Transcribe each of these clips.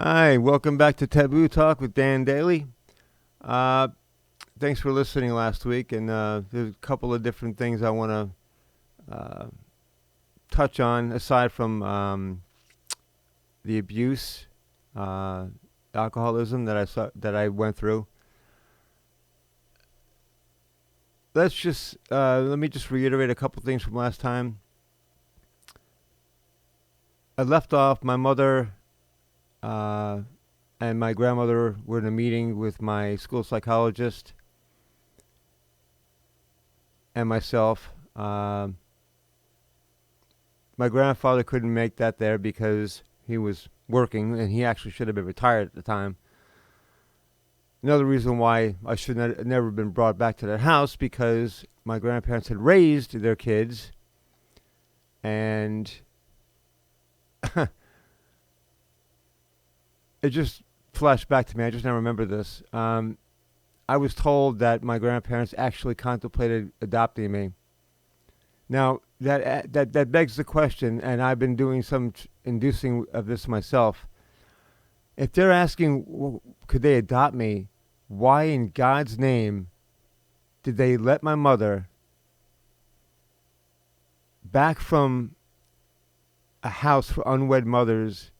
Hi, welcome back to Taboo Talk with Daly. Uh, Thanks for listening last week, and there's a couple of different things I want to touch on aside from the abuse, uh, alcoholism that I went through. Let me just reiterate a couple things from last time. I left off my mother uh, and my grandmother were in a meeting with my school psychologist and myself. My grandfather couldn't make that there because he was working, and he actually should have been retired at the time. Another reason why I should have never been brought back to that house, because my grandparents had raised their kids, and it just flashed back to me. I just now remember this. I was told that my grandparents actually contemplated adopting me. Now that begs the question, and I've been doing some inducing of this myself. If they're asking, could they adopt me? Why in God's name did they let my mother back from a house for unwed mothers?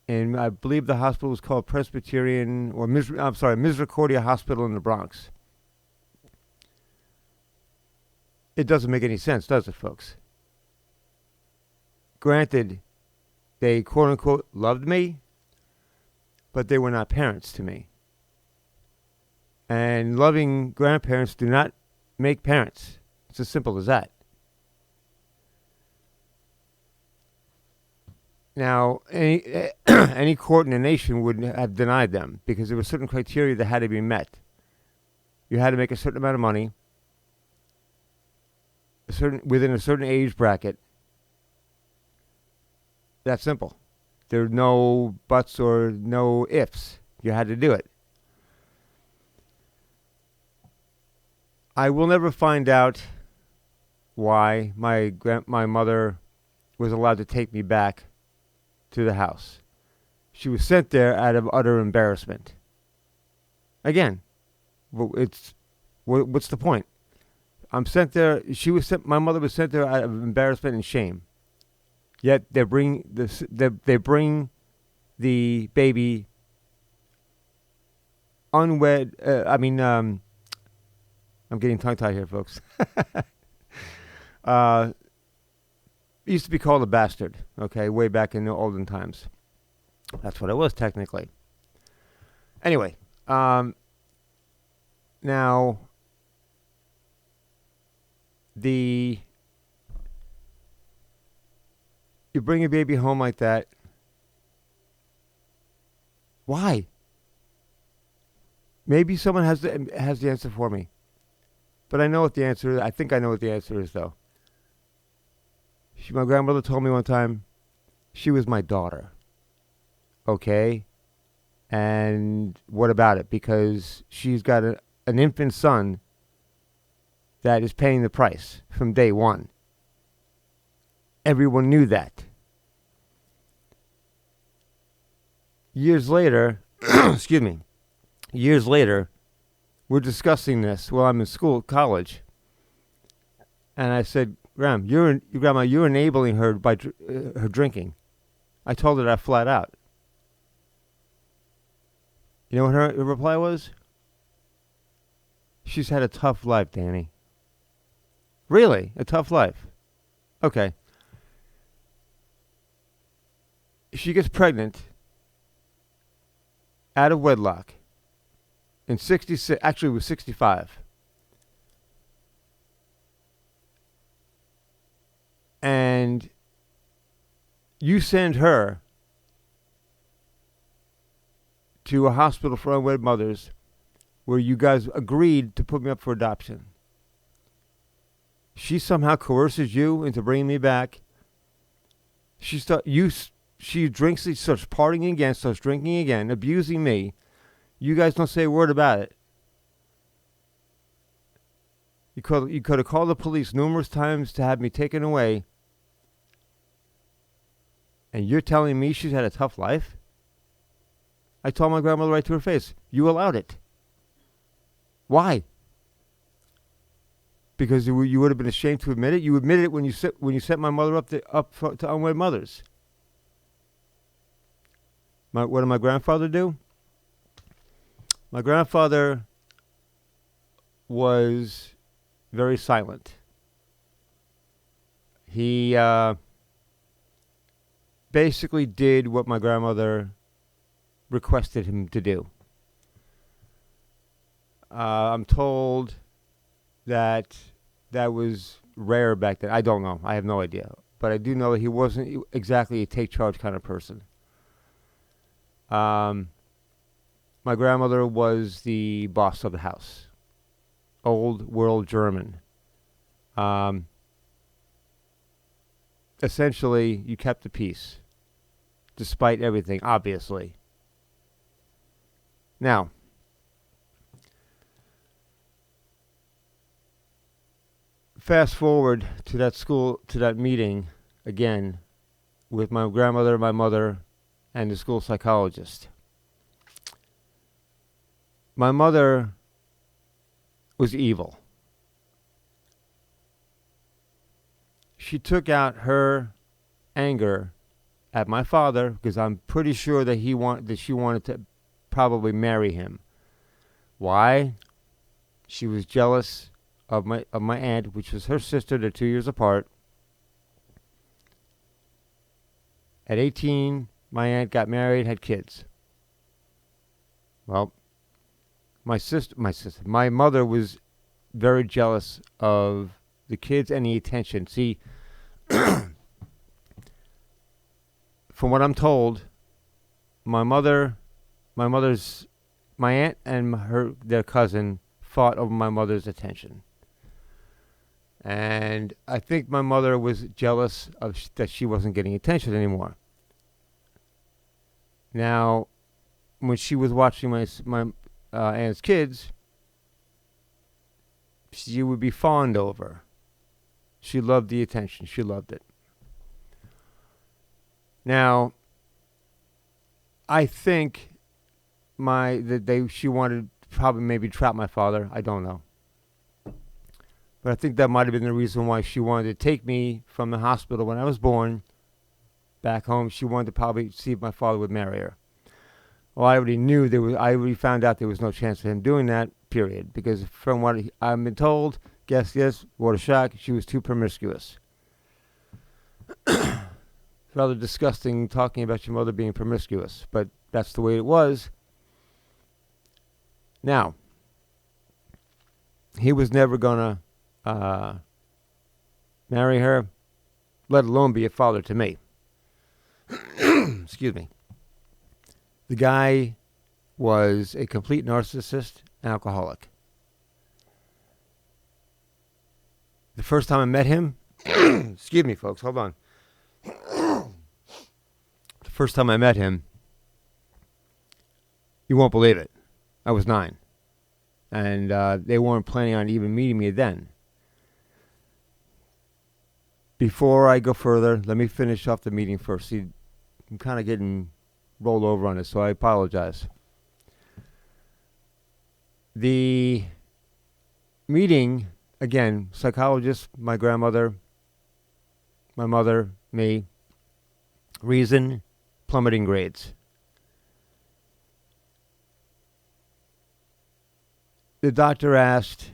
And I believe the hospital was called Presbyterian, or Misericordia Hospital in the Bronx. It doesn't make any sense, does it, folks? Granted, they quote unquote loved me, but they were not parents to me. And loving grandparents do not make parents. It's as simple as that. Now, any court in the nation would have denied them because there were certain criteria that had to be met. You had to make a certain amount of money, within a certain age bracket. That's simple. There are no buts or no ifs. You had to do it. I will never find out why my mother was allowed to take me back to the house. She was sent there out of utter embarrassment. Again, what's the point? I'm sent there. My mother was sent there out of embarrassment and shame. Yet they bring the baby unwed. I'm getting tongue tied here, folks. uh, Used to be called a bastard. Okay, way back in the olden times. That's what it was technically. Anyway, now you bring a baby home like that. Why? Maybe someone has the answer for me, but I know what the answer is. I think I know what the answer is, though. My grandmother told me one time she was my daughter. Okay, and what about it? Because she's got an infant son that is paying the price from day one. Everyone knew that. Years later, years later, we're discussing this while I'm in college. And I said, Grandma, you're enabling her by her drinking. I told her that flat out. You know what her reply was? She's had a tough life, Danny. Really? A tough life? Okay. She gets pregnant out of wedlock in 66, actually it was 65. And you send her to a hospital for unwed mothers where you guys agreed to put me up for adoption. She somehow coerces you into bringing me back. She drinks, she starts partying again, starts drinking again, abusing me. You guys don't say a word about it. You could have called the police numerous times to have me taken away. And you're telling me she's had a tough life? I told my grandmother right to her face, you allowed it. Why? Because you would have been ashamed to admit it. You admitted it when you sent my mother up to unwed mothers. What did my grandfather do? My grandfather was very silent. He basically did what my grandmother requested him to do. I'm told that was rare back then. I don't know. I have no idea. But I do know that he wasn't exactly a take-charge kind of person. My grandmother was the boss of the house. Old world German. Essentially, you kept the peace. Despite everything, obviously. Now, fast forward to that meeting again with my grandmother, my mother, and the school psychologist. My mother was evil. She took out her anger at my father because I'm pretty sure that she wanted to probably marry him. Why? She was jealous of my aunt, which was her sister. They're 2 years apart. At 18, my aunt got married, had kids. Well, my mother was very jealous of the kids and the attention. See, from what I'm told, my aunt and their cousin fought over my mother's attention. And I think my mother was jealous that she wasn't getting attention anymore. Now, when she was watching my aunt's kids, she would be fawned over. She loved the attention. She loved it. Now, I think she wanted to probably maybe trap my father. I don't know. But I think that might have been the reason why she wanted to take me from the hospital when I was born back home. She wanted to probably see if my father would marry her. Well, I already found out there was no chance of him doing that, period. Because from what I've been told, guess yes, what a shock, she was too promiscuous. Rather disgusting talking about your mother being promiscuous, but that's the way it was. Now, he was never going to marry her, let alone be a father to me. Excuse me. The guy was a complete narcissist, alcoholic. The first time I met him, excuse me, folks, hold on. The first time I met him, you won't believe it, I was 9. And they weren't planning on even meeting me then. Before I go further, let me finish off the meeting first. See, I'm kind of getting rolled over on this, so I apologize. The meeting, again, psychologist, my grandmother, my mother, me. Reason, plummeting grades. The doctor asked,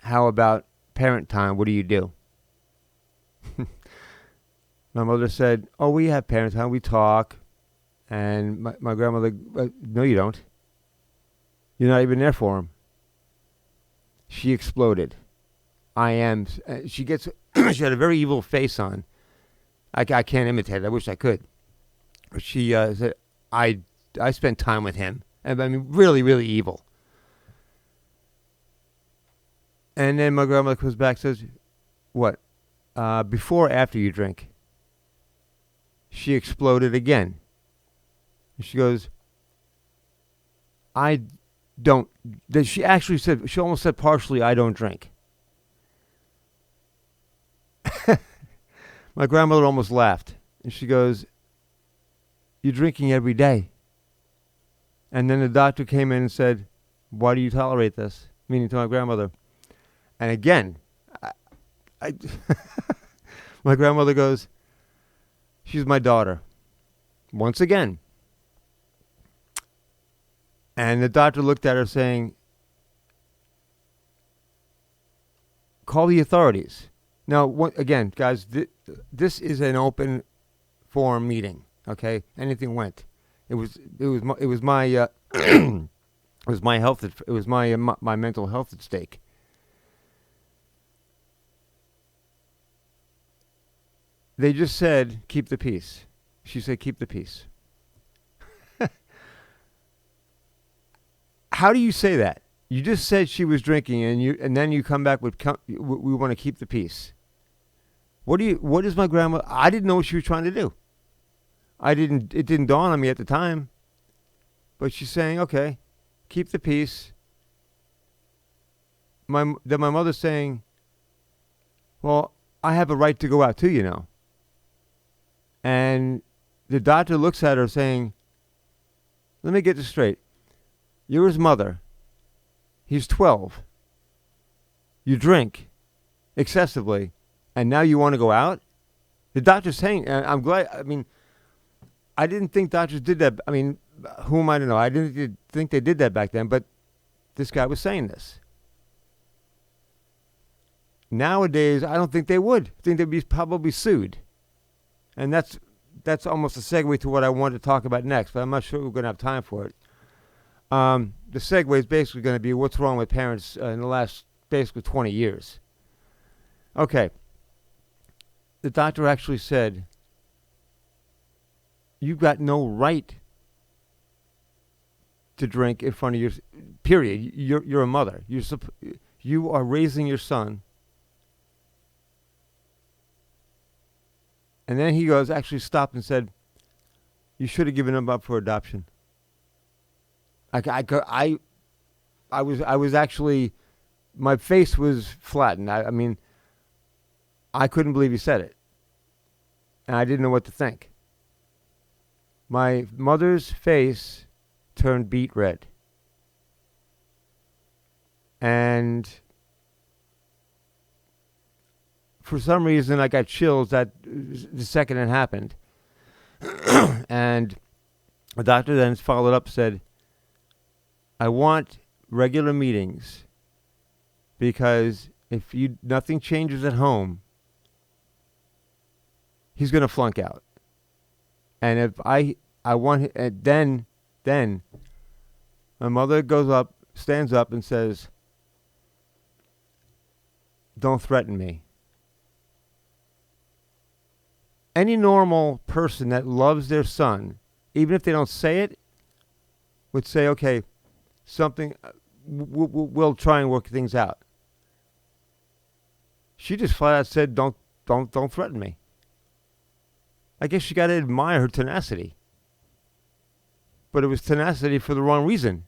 how about parent time? What do you do? My mother said, oh, we have parent time. We talk. And my grandmother, no, you don't. You're not even there for him. She exploded. She had a very evil face on. I can't imitate it. I wish I could. But she said, I spent time with him. And I mean, really, really evil. And then my grandmother comes back and says, what? Before or after you drink? She exploded again. She goes, I don't. She actually said, she almost said partially, I don't drink. My grandmother almost laughed. And she goes, you're drinking every day. And then the doctor came in and said, why do you tolerate this? Meaning to my grandmother. And again, I my grandmother goes, she's my daughter. Once again. And the doctor looked at her saying, call the authorities. Now, again, guys, this is an open forum meeting. Okay, anything went. It was my it was my health. It was my mental health at stake. They just said, keep the peace. She said, keep the peace. How do you say that? You just said she was drinking, and then you come back with we want to keep the peace. What is my grandma? I didn't know what she was trying to do. It didn't dawn on me at the time. But she's saying, okay, keep the peace. Then my mother's saying, well, I have a right to go out too, you know. And the doctor looks at her saying, let me get this straight. You're his mother. He's 12. You drink excessively, and now you want to go out? The doctor's saying, and I'm glad, I mean, I didn't think doctors did that. I mean, who am I to know? I didn't think they did that back then, but this guy was saying this. Nowadays, I don't think they would. I think they'd be probably sued. And that's almost a segue to what I wanted to talk about next, but I'm not sure we're going to have time for it. The segue is basically going to be what's wrong with parents in the last basically 20 years. Okay. The doctor actually said, you've got no right to drink in front of your, period. You're a mother. You are raising your son. And then he goes, actually stopped and said, you should have given him up for adoption. I was actually, my face was flattened. I mean, I couldn't believe he said it. And I didn't know what to think. My mother's face turned beet red. And for some reason, I got chills the second it happened. And the doctor then followed up and said, I want regular meetings because if nothing changes at home, he's going to flunk out. And if I want, then my mother stands up and says, don't threaten me. Any normal person that loves their son, even if they don't say it, would say, okay, something, we'll try and work things out. She just flat out said, don't threaten me. I guess you got to admire her tenacity. But it was tenacity for the wrong reason.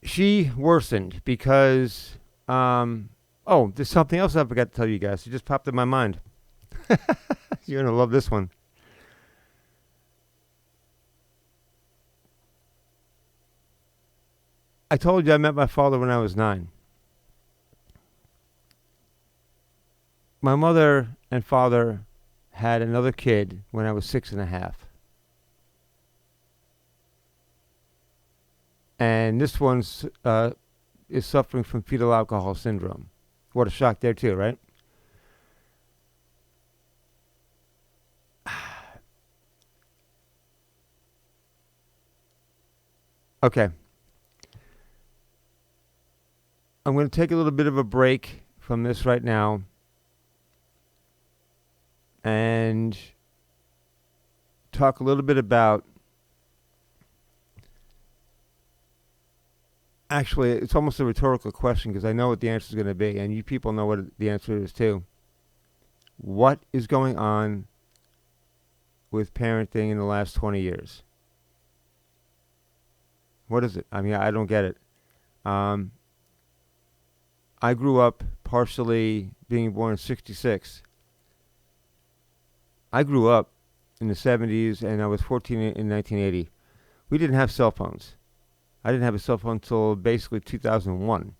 She worsened because, there's something else I forgot to tell you guys. It just popped in my mind. You're going to love this one. I told you I met my father when I was 9. My mother and father had another kid when I was 6.5. And this one's is suffering from fetal alcohol syndrome. What a shock there too, right? Okay. I'm going to take a little bit of a break from this right now and talk a little bit about, actually, it's almost a rhetorical question because I know what the answer is going to be, and you people know what the answer is too. What is going on with parenting in the last 20 years? What is it? I mean, I don't get it. I grew up partially being born in 66. I grew up in the 70s, and I was 14 in 1980. We didn't have cell phones. I didn't have a cell phone until basically 2001.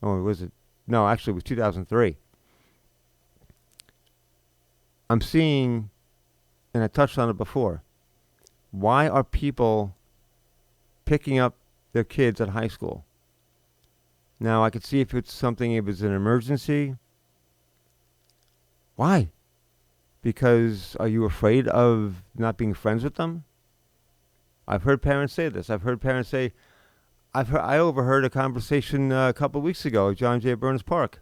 Or was it? No, actually, it was 2003. I'm seeing, and I touched on it before, why are people picking up their kids at high school? Now, I could see if it's something, if it's an emergency. Why? Because are you afraid of not being friends with them? I've heard parents say this. I've heard parents say, I overheard a conversation a couple of weeks ago at John J. Burns Park.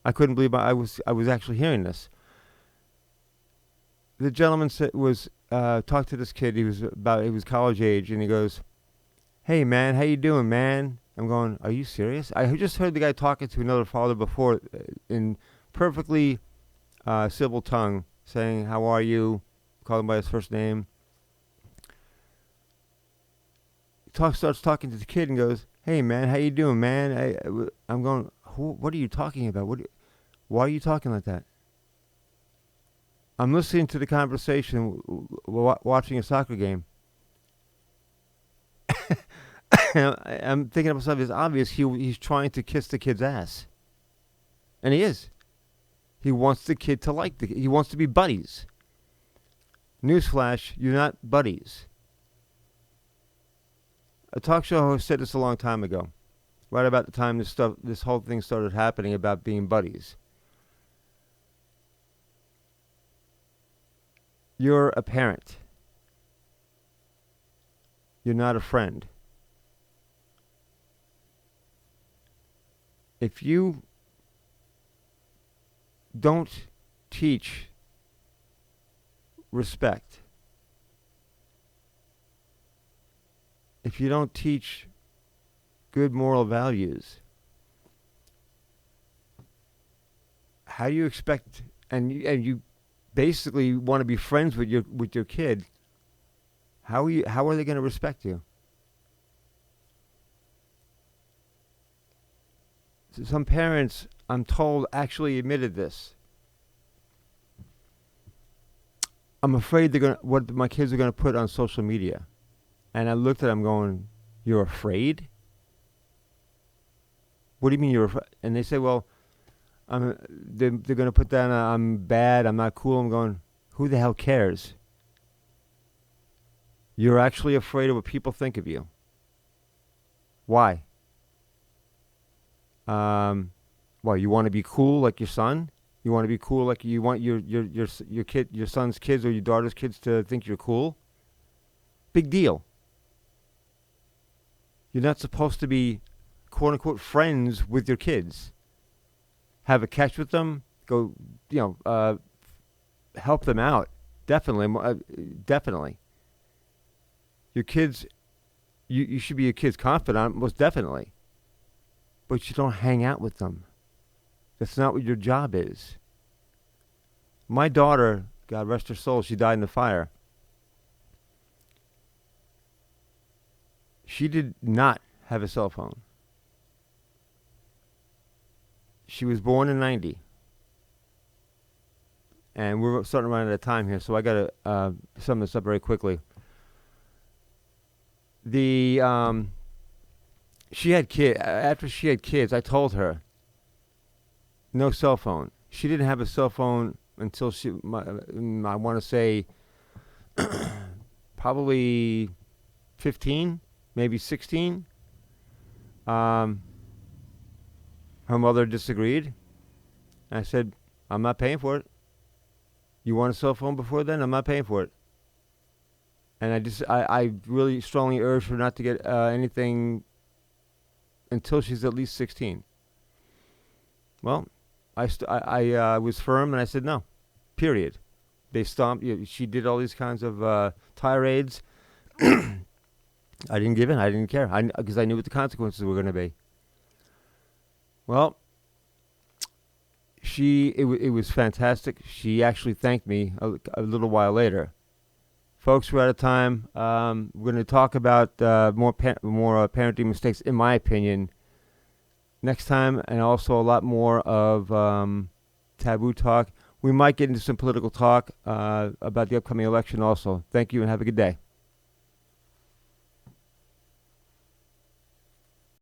I couldn't believe I was actually hearing this. The gentleman talked to this kid. He was college age, and he goes, "Hey man, how you doing, man?" I'm going, "Are you serious?" I just heard the guy talking to another father before in perfectly civil tongue, saying, "How are you?" Call him by his first name. Starts talking to the kid and goes, "Hey man, how you doing, man?" I'm going, "What are you talking about? Why are you talking like that?" I'm listening to the conversation, watching a soccer game. I'm thinking to myself, it's obvious he's trying to kiss the kid's ass. And he is. He wants the kid to he wants to be buddies. Newsflash, you're not buddies. A talk show host said this a long time ago, right about the time this whole thing started happening about being buddies. You're a parent. You're not a friend. If you don't teach respect, if you don't teach good moral values, how do you expect, and you basically want to be friends with your kid, how are they going to respect you? So some parents, I'm told, actually admitted this. I'm afraid what my kids are going to put on social media. And I looked at them going, "You're afraid? What do you mean you're afraid?" And they say, "Well, they're going to put down, I'm bad, I'm not cool." I'm going, who the hell cares? You're actually afraid of what people think of you. Why? Well, you want to be cool like your son? You want to be cool like you want your son's kids or your daughter's kids to think you're cool? Big deal. You're not supposed to be, quote unquote, friends with your kids. Have a catch with them. Go, help them out. Definitely. Your kids, you should be your kid's confidant, most definitely. But you don't hang out with them. That's not what your job is. My daughter, God rest her soul, she died in the fire. She did not have a cell phone. She was born in 90. And we're starting to run out of time here, so I got to sum this up very quickly. She had after she had kids, I told her, no cell phone. She didn't have a cell phone until I want to say, probably 15, maybe 16. Her mother disagreed. I said, "I'm not paying for it. You want a cell phone before then? I'm not paying for it." And I really strongly urge her not to get anything until she's at least 16. Well, I was firm and I said no, period. They stomped. She did all these kinds of tirades. I didn't give in. I didn't care because I knew what the consequences were going to be. Well, it was fantastic. She actually thanked me a little while later. Folks, we're out of time. We're going to talk about more parenting mistakes, in my opinion, next time, and also a lot more of taboo talk. We might get into some political talk about the upcoming election also. Thank you and have a good day.